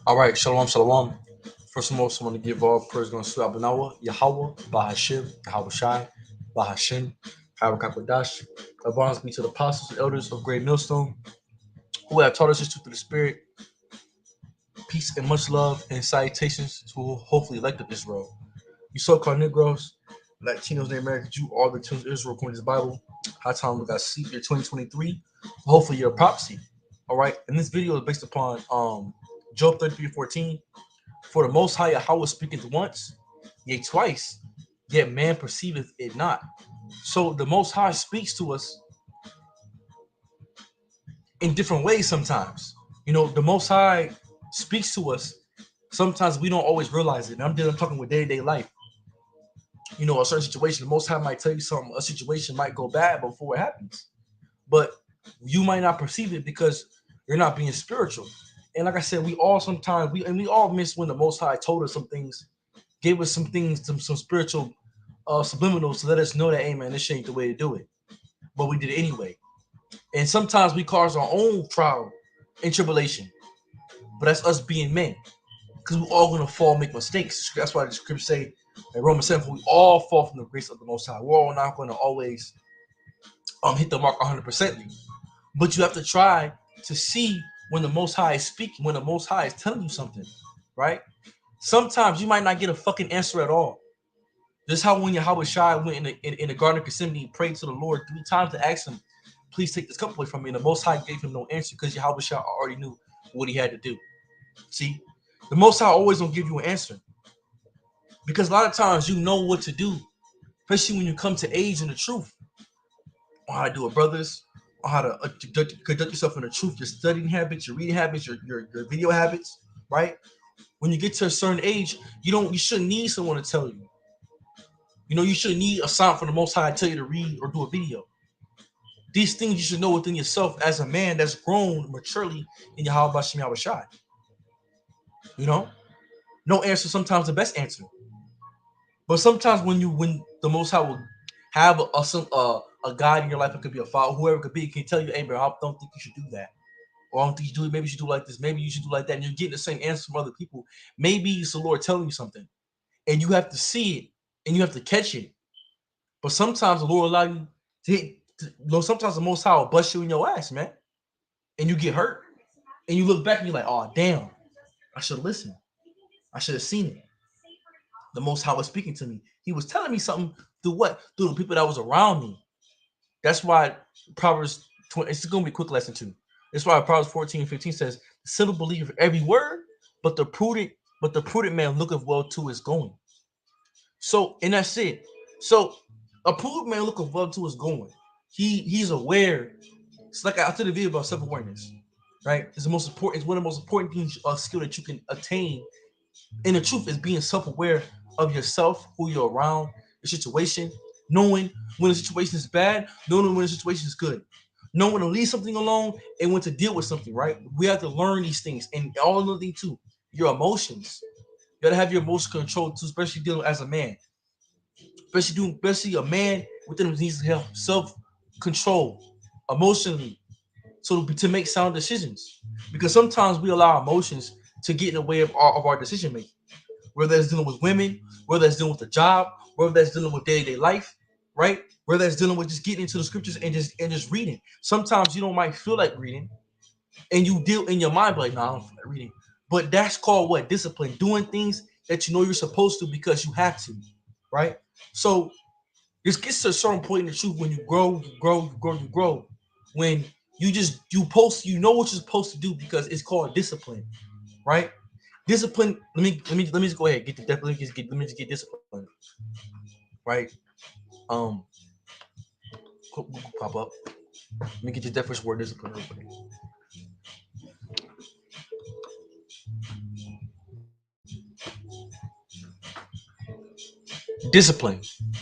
All right, shalom, shalom. First and most, I want to give all praise going to Abanawa, Yahweh, Bahashim, Yahweh Shai, Bahashim, Harakapadash. Abundance be to the apostles and elders of Great Millstone, who have taught us this truth through the Spirit. Peace and much love and salutations to hopefully elect of Israel. You so-called Negroes, Latinos, and Americans, you all the children of Israel according to the Bible. High time we got seat year 2023. Hopefully your prophecy. All right. And this video is based upon Job 33:14. For the Most High Yahweh speaketh once, yea twice, yet man perceiveth it not. So the Most High speaks to us in different ways sometimes. The Most High speaks to us. Sometimes we don't always realize it. And I'm talking with day-to-day life. A certain situation, the Most High might tell you something, a situation might go bad before it happens. But you might not perceive it because you're not being spiritual. And like I said, we all miss when the Most High told us some things, gave us some things, some spiritual subliminals to let us know that, hey man, this ain't the way to do it. But we did it anyway. And sometimes we cause our own trial and tribulation. But that's us being men. Because we're all gonna fall, make mistakes. That's why the scripture say in Romans 7, we all fall from the grace of the Most High. We're all not gonna always hit the mark 100%. But you have to try to see when the Most High is speaking, when the Most High is telling you something, right? Sometimes you might not get a fucking answer at all. This is how when Yahweh Shai went in the Garden of Gethsemane, he prayed to the Lord 3 times to ask him, please take this cup away from me. And the Most High gave him no answer because Yahweh Shai already knew what he had to do. See, the Most High always don't give you an answer. Because a lot of times you know what to do, especially when you come to age in the truth. On how to do it, brothers, on how to conduct yourself in the truth, your studying habits, your reading habits, your video habits, right? When you get to a certain age, you shouldn't need someone to tell you. You shouldn't need a sign from the Most High to tell you to read or do a video. These things you should know within yourself as a man that's grown maturely in Yahweh Bashem Yahweh Shai. No answer sometimes the best answer. But sometimes when the Most High will have a guide in your life, it could be a father, whoever it could be, can tell you, hey, bro, I don't think you should do that. Or I don't think you do it. Maybe you should do like this. Maybe you should do like that. And you're getting the same answer from other people. Maybe it's the Lord telling you something. And you have to see it. And you have to catch it. But sometimes the Lord will allow you to hit. Sometimes the Most High will bust you in your ass, man. And you get hurt. And you look back and you're like, oh, damn. I should have listened. I should have seen it. The Most High was speaking to me. He was telling me something through what? Through the people that was around me. That's why Proverbs 20, it's going to be a quick lesson too. That's why Proverbs 14:15 says, the simple believe every word, but the prudent man looketh well to his going. So, and that's it. So a prudent man looketh well to his going. He's aware. It's like I did a video about self-awareness, right? It's the most important, it's one of the most important things, skill that you can attain. And the truth is being self-aware of yourself, who you're around, the situation, knowing when the situation is bad, knowing when the situation is good, knowing when to leave something alone and when to deal with something, right? We have to learn these things. And all another thing too, your emotions. You gotta have your emotions controlled too, especially dealing as a man. Especially a man within him needs to have self-control emotionally, so to make sound decisions. Because sometimes we allow emotions to get in the way of our decision making. Whether that's dealing with women, whether that's dealing with the job, whether that's dealing with day-to-day life, right? Whether that's dealing with just getting into the scriptures and just reading. Sometimes you don't might feel like reading, and you deal in your mind like, no, I don't feel like reading. But that's called what? Discipline. Doing things that you know you're supposed to because you have to, right? So this gets to a certain point in the truth when you grow. When you know what you're supposed to do because it's called discipline, right? Discipline. Let me just go ahead get the definition. Let me just get discipline, right? Pop up. Let me get your definition word discipline real quick. Discipline.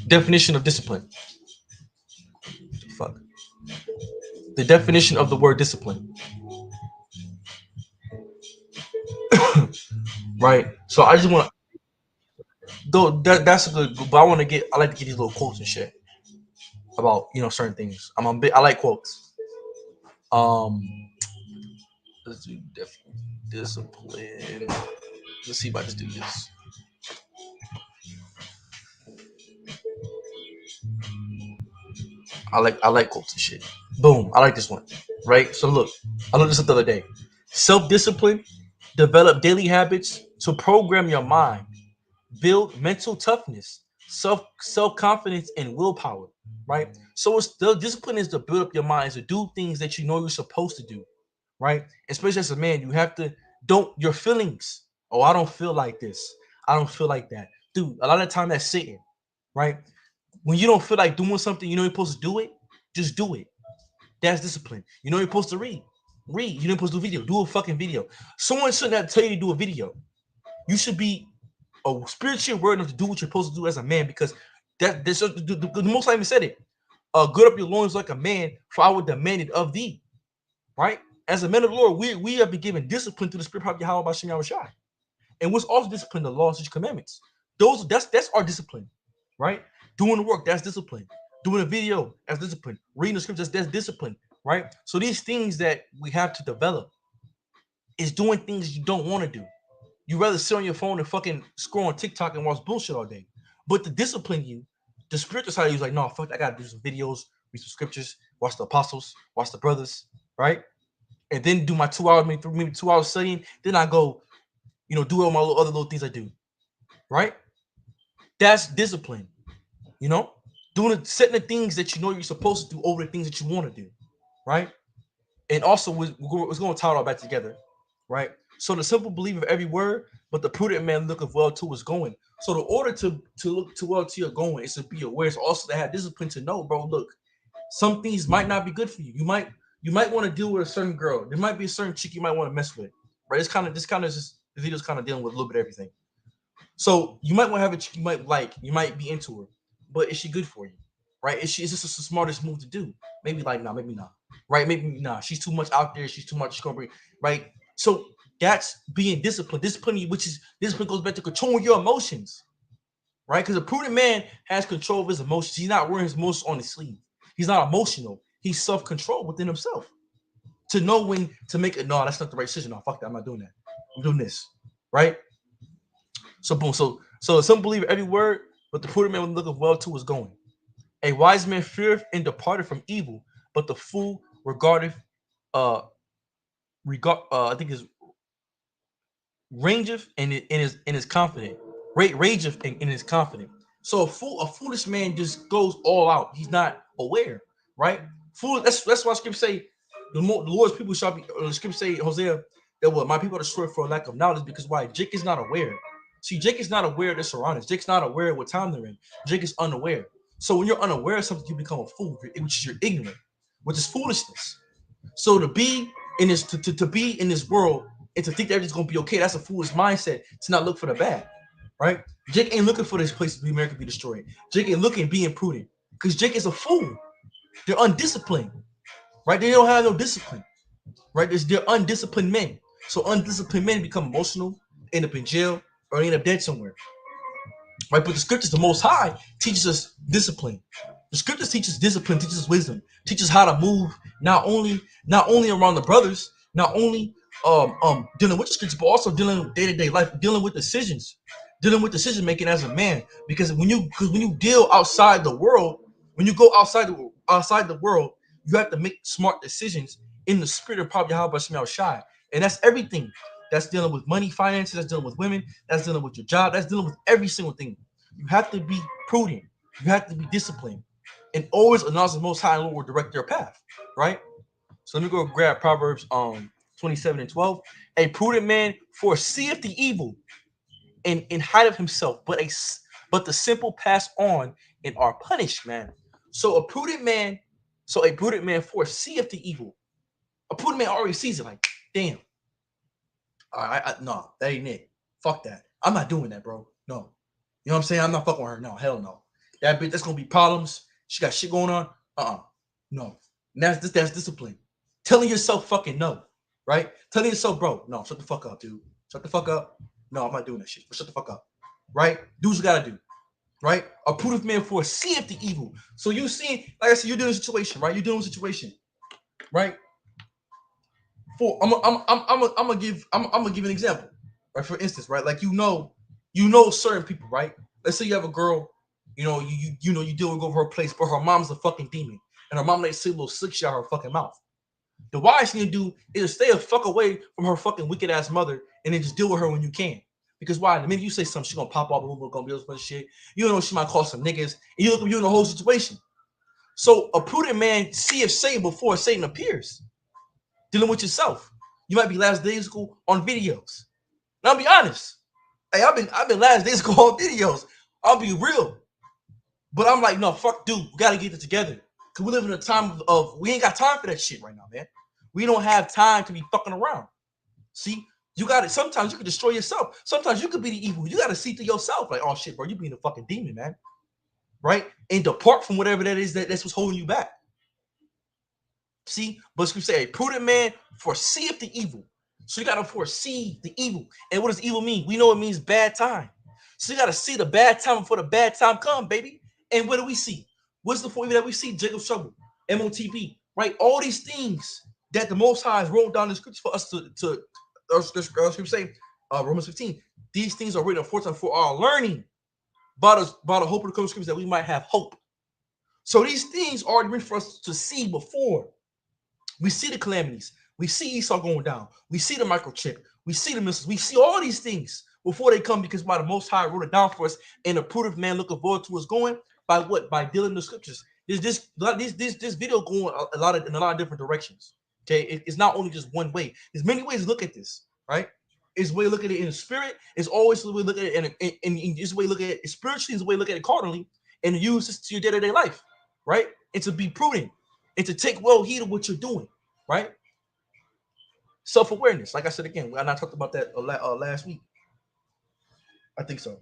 Definition of discipline. Fuck. The definition of the word discipline. Right. So I just want to. Though that's a good. But I like to get these little quotes and shit about certain things. I like quotes. Um. Let's do Self-discipline. Let's see if I just do this. I like quotes and shit. Boom. I like this one. Right? So look, I looked this up the other day. Self-discipline, develop daily habits to program your mind, build mental toughness, self-confidence, and willpower. Right? So it's the discipline is to build up your mind, is to do things that you know you're supposed to do. Right? Especially as a man, you have to don't your feelings. Oh, I don't feel like this. I don't feel like that. Dude, a lot of time that's sitting, right? When you don't feel like doing something, you know you're supposed to do it, just do it. That's discipline. You know you're supposed to read. Read. You didn't supposed to do a video. Do a fucking video. Someone shouldn't have to tell you to do a video. You should be a spiritual word enough to do what you're supposed to do as a man because that's the most I even said it. Good up your loins like a man, for I would demand it of thee. Right? As a man of the Lord, we have been given discipline through the Spirit of Yahweh by Shem Shai. And what's also discipline? The laws and commandments. That's our discipline, right? Doing the work, that's discipline. Doing a video, that's discipline. Reading the scriptures, that's discipline, right? So these things that we have to develop is doing things you don't want to do. You rather sit on your phone and fucking scroll on TikTok and watch bullshit all day. But to discipline you, the spiritual side of you is like, no, fuck, I gotta do some videos, read some scriptures, watch the apostles, watch the brothers, right? And then do my 2 hours, maybe 2 hours studying. Then I go, do all my other little things I do, right? That's discipline, you know, setting the things that you know you're supposed to do over the things that you want to do, right? And also, we're going to tie it all back together, right? So the simple believe of every word, but the prudent man looketh well to his going. So the order to look too well to your going is to be aware. It's also to have discipline to know, bro. Look, some things might not be good for you. You might want to deal with a certain girl. There might be a certain chick you might want to mess with, right? It's kind of just the video's kind of dealing with a little bit of everything. So you might want to have a chick you might be into her, but is she good for you? Right? Is this the smartest move to do? Maybe like nah, maybe not. Right? Maybe nah. She's too much out there. She's too much. She's gonna bring right. So that's being disciplined. Discipline, which is discipline, goes back to controlling your emotions. Right? Because a prudent man has control of his emotions. He's not wearing his emotions on his sleeve. He's not emotional. He's self-controlled within himself to know when to make it. No, that's not the right decision. No, fuck that. I'm not doing that. I'm doing this. Right? So boom. So some believe every word, but the prudent man will look well to his going. A wise man feareth and departed from evil, but the fool regardeth I think is rangeth and is confident. Rageth and is confident. So a foolish man just goes all out. He's not aware, right? Fool. That's why scripture say the Lord's people shall be. The scripture say Hosea that what my people are destroyed for a lack of knowledge because why? Jake is not aware. See, Jake is not aware of their surroundings. Jake's not aware of what time they're in. Jake is unaware. So when you're unaware of something, you become a fool, which is you're ignorant, which is foolishness. So to be in this to be in this world and to think that everything's gonna be okay, that's a foolish mindset to not look for the bad, right? Jake ain't looking for this place to be America be destroyed. Jake ain't looking being prudent because Jake is a fool. They're undisciplined, right? They don't have no discipline, right? They're undisciplined men. So undisciplined men become emotional, end up in jail, or end up dead somewhere. Right, but the scriptures, the Most High, teaches us discipline. The scriptures teach us discipline, teaches us wisdom, teaches how to move not only around the brothers, not only dealing with the scriptures, but also dealing with day-to-day life, dealing with decision making as a man. Because when you deal outside the world, when you go outside the world, you have to make smart decisions in the spirit of probably how about Shai, and that's everything. That's dealing with money, finances. That's dealing with women. That's dealing with your job. That's dealing with every single thing. You have to be prudent. You have to be disciplined, and always acknowledge the Most High Lord will direct your path. Right. So let me go grab Proverbs 27:12. A prudent man foreseeth the evil, and hideth himself, but the simple pass on and are punished. Man. So a prudent man foreseeth the evil. A prudent man already sees it. Like, damn. No, that ain't it. Fuck that. I'm not doing that, bro. No. You know what I'm saying? I'm not fucking with her. No, hell no. That bitch, that's gonna be problems. She got shit going on. No. And that's discipline. Telling yourself fucking no, right? Telling yourself, bro, no, shut the fuck up, dude. Shut the fuck up. No, I'm not doing that shit. But shut the fuck up. Right? Do what you gotta do. Right? A prudent man foreseeth the evil. So you see, like I said, you're dealing with a situation, right? You're dealing with a situation, right? I'm gonna give an example, right? For instance, right, like certain people, right? Let's say you have a girl, you deal with go over her place, but her mom's a fucking demon, and her mom let say a little slick shit out her fucking mouth. The wise thing to do is stay a fuck away from her fucking wicked ass mother, and then just deal with her when you can. Because why? The minute you say something, she's gonna pop off, gonna be some shit. You know she might call some niggas, and you in the whole situation. So a prudent man seeth Satan before Satan appears. Dealing with yourself. You might be last days school on videos. Now I'll be honest. Hey, I've been last days school on videos. I'll be real. But I'm like, no, fuck, dude, we gotta get it together. Cause we live in a time of we ain't got time for that shit right now, man. We don't have time to be fucking around. See, you got it. Sometimes you can destroy yourself. Sometimes you could be the evil. You got to see through yourself. Like, oh shit, bro, you being a fucking demon, man. Right? And depart from whatever that is that's what's holding you back. See, but we say a prudent man foreseeth the evil. So you got to foresee the evil. And what does evil mean? We know it means bad time. So you got to see the bad time before the bad time come, baby. And what do we see? What's the point that we see? Jacob's trouble, MOTB, right? All these things that the Most High has wrote down in the scriptures for us to scripture say, Romans 15. These things are written aforetime for our learning, by the hope of the coming scriptures, that we might have hope. So these things are written for us to see before. We see the calamities. We see Esau going down. We see the microchip. We see the missiles. We see all these things before they come, because by the Most High wrote it down for us, and the prudent man looking forward to us going by what? By dealing the scriptures. There's this video going in a lot of different directions. Okay, it's not only just one way. There's many ways to look at this, right? It's a way to look at it in the spirit. It's always the way to look at it in it's a way to look at it spiritually. It's a way to look at it carnally, and use this to your day-to-day life, right? And to be prudent, and to take well heed of what you're doing, right? Self-awareness, like I said again, I talked about that last week. I think so.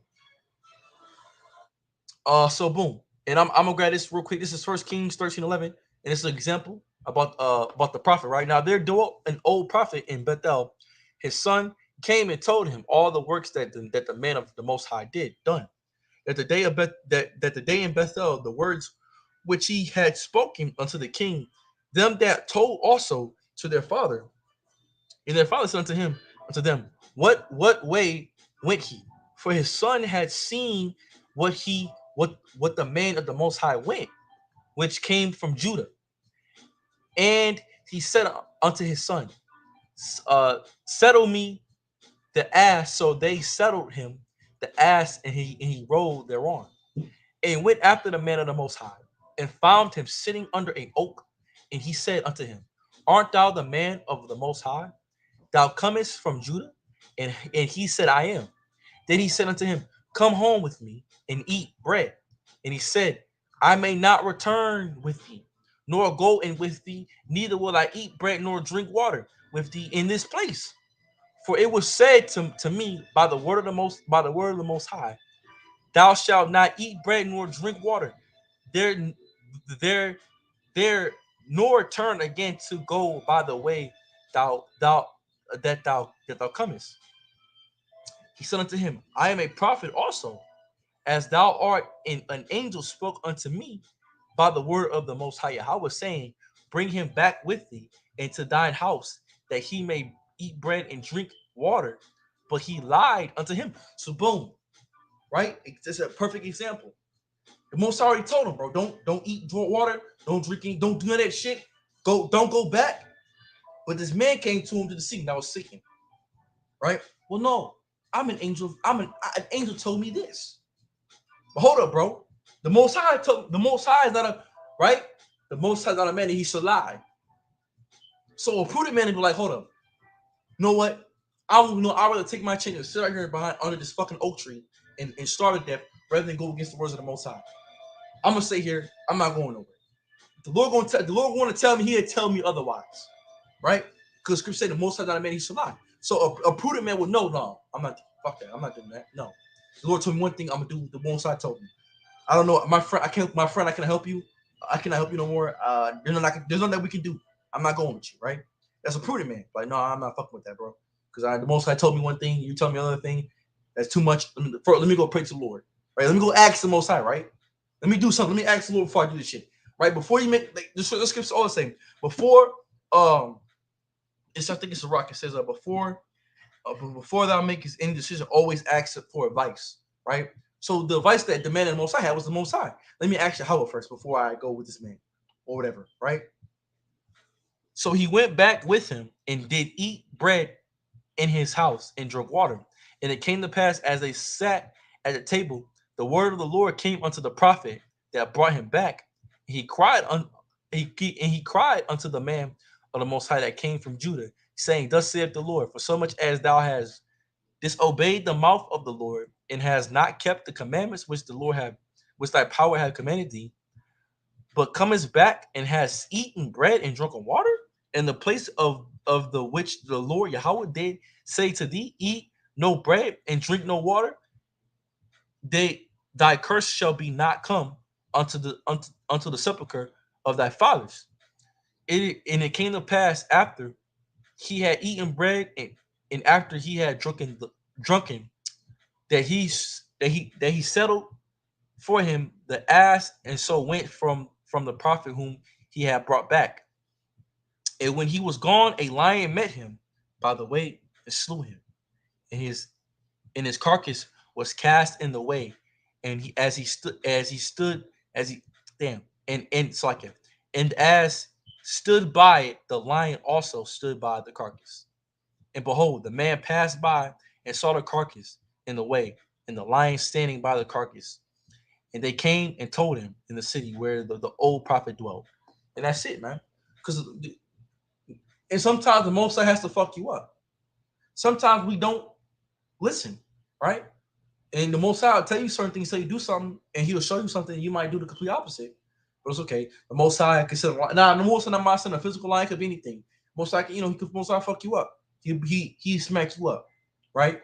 So boom, and I'm gonna grab this real quick. This is 1 Kings 13:11, and it's an example about the prophet. Right now, there dwelt an old prophet in Bethel. His son came and told him all the works that the man of the Most High done. That the day of that the day in Bethel, the words which he had spoken unto the king, them that told also to their father, and their father said unto them, what way went he? For his son had seen what the man of the Most High went, which came from Judah. And he said unto his son, settle me the ass. So they settled him the ass, and he rode thereon, and went after the man of the Most High, and found him sitting under an oak. And he said unto him, art thou the man of the Most High? Thou comest from Judah? And he said, I am. Then he said unto him, come home with me and eat bread. And he said, I may not return with thee, nor go in with thee, neither will I eat bread nor drink water with thee in this place. For it was said to me by the word of the Most High, thou shalt not eat bread nor drink water there nor turn again to go by the way that thou comest. He said unto him, I am a prophet also, as thou art, and an angel spoke unto me by the word of the Most High Yahweh, saying, bring him back with thee into thine house, that he may eat bread and drink water. But he lied unto him. So boom, right? It's a perfect example. The Most High already told him, bro, don't eat water, don't drink, don't do none of that shit. Don't go back. But this man came to him to the scene that was seeking, right? Well, no, I'm an angel. An angel told me this. But hold up, bro. The Most High is not a right. The Most High is not a man that he should lie. So a prudent man would be like, hold up. You know what? I'd rather take my chance and sit right here behind under this fucking oak tree and starve to death rather than go against the words of the Most High. I'm gonna stay here. I'm not going nowhere. The Lord want to tell me, he'll tell me otherwise, right? Because Scripture say the Most High is not a man he should lie. So a prudent man would know, no, I'm not. Fuck that. I'm not doing that. No. The Lord told me one thing. I'm gonna do what the Most High told me. I don't know, my friend. I can't help you. I cannot help you no more. There's nothing that we can do. I'm not going with you, right? That's a prudent man. Like, no, I'm not fucking with that, bro. Because the Most High told me one thing, you tell me another thing. That's too much. Let me go pray to the Lord, right? Let me go ask the Most High, right? Let me do something. Let me ask the Lord before I do this shit, right? Before you make, like, the script's all the same. Before I think it's a rock. It says before thou makest any decision, always ask for advice, right? So the advice that the man and the Most High had was the Most High. Let me ask you how first before I go with this man or whatever, right? So he went back with him and did eat bread in his house and drunk water. And it came to pass as they sat at the table, the word of the Lord came unto the prophet that brought him back. He cried he cried unto the man of the Most High that came from Judah, saying, "Thus saith the Lord: For so much as thou hast disobeyed the mouth of the Lord, and has not kept the commandments which thy power had commanded thee, but comest back and has eaten bread and drunken water in the place of the which the Lord Yahweh did say to thee, eat no bread and drink no water, thy curse shall be not come unto the sepulchre of thy fathers." And it came to pass after he had eaten bread and after he had drunken that he settled for him the ass, and so went from the prophet whom he had brought back. And when he was gone, a lion met him by the way and slew him. And his carcass was cast in the way. And he as he damn and so like it. And as stood by it, the lion also stood by the carcass. And behold, the man passed by and saw the carcass in the way, and the lion standing by the carcass. And they came and told him in the city where the old prophet dwelt. And that's it, man. Because and sometimes the Most High has to fuck you up. Sometimes we don't listen, right? And the Most High will tell you certain things, tell you do something, and He'll show you something, and you might do the complete opposite. But it's okay. The Most High can send the Most High not send a physical line, could be anything. Most High, He could Most High fuck you up. He smacks you up, right?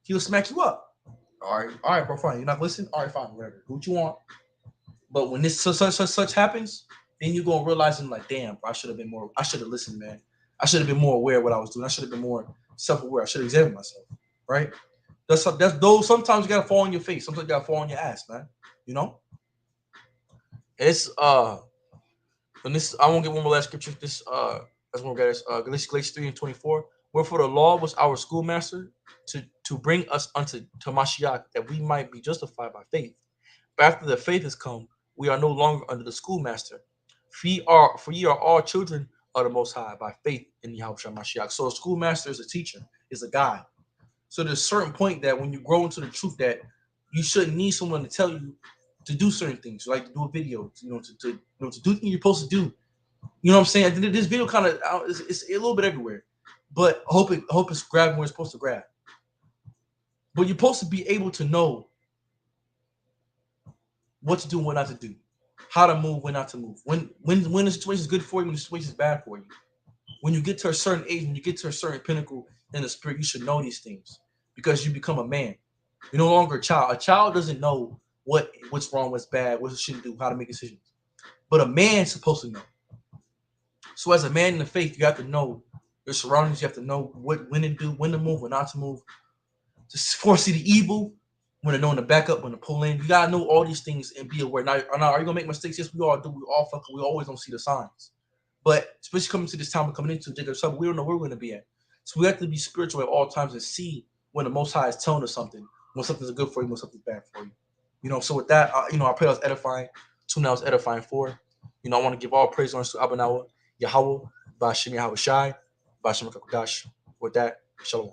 He'll smack you up. All right, bro, fine. You're not listening. All right, fine, whatever. Do what you want. But when this such happens, then you're gonna realize and like, damn, bro, I should have been more. I should have listened, man. I should have been more aware of what I was doing. I should have been more self-aware. I should have examined myself, right? That's those. Sometimes you gotta fall on your face. Sometimes you gotta fall on your ass, man. You know, it's and this I won't get one more last scripture. This that's one guys. Galatians 3:24. Wherefore the law was our schoolmaster to bring us unto to Mashiach, that we might be justified by faith. But after the faith has come, we are no longer under the schoolmaster. For ye are all children of the Most High by faith in Yahushua Mashiach. So a schoolmaster is a teacher, is a guide. So there's a certain point that when you grow into the truth that you shouldn't need someone to tell you to do certain things, like to do a video, to do things you're supposed to do. You know what I'm saying? This video kind of it's a little bit everywhere, but I hope it's grabbing where it's supposed to grab. But you're supposed to be able to know what to do and what not to do, how to move, when not to move, when the situation is good for you, when the situation is bad for you. When you get to a certain age, when you get to a certain pinnacle in the spirit, you should know these things because you become a man. You're no longer a child. A child doesn't know what's wrong, what's bad, what it should do, how to make decisions. But a man's supposed to know. So as a man in the faith, you have to know your surroundings. You have to know when to do, when to move, when not to move. To foresee the evil, when to know when to back up, when to pull in. You gotta know all these things and be aware. Now are you gonna make mistakes? Yes, we all do. We all fuck. We always don't see the signs. But especially coming to this time we're coming into Jacob's trouble, we don't know where we're going to be at. So we have to be spiritual at all times and see when the Most High is telling us something, when something's good for you, when something's bad for you. So with that, I pray I was edifying. Tune I was edifying for. I want to give all praise on to Abanawa, Yahweh, Bashim Yahweh Shai, Bashim Kakodash. With that, shalom.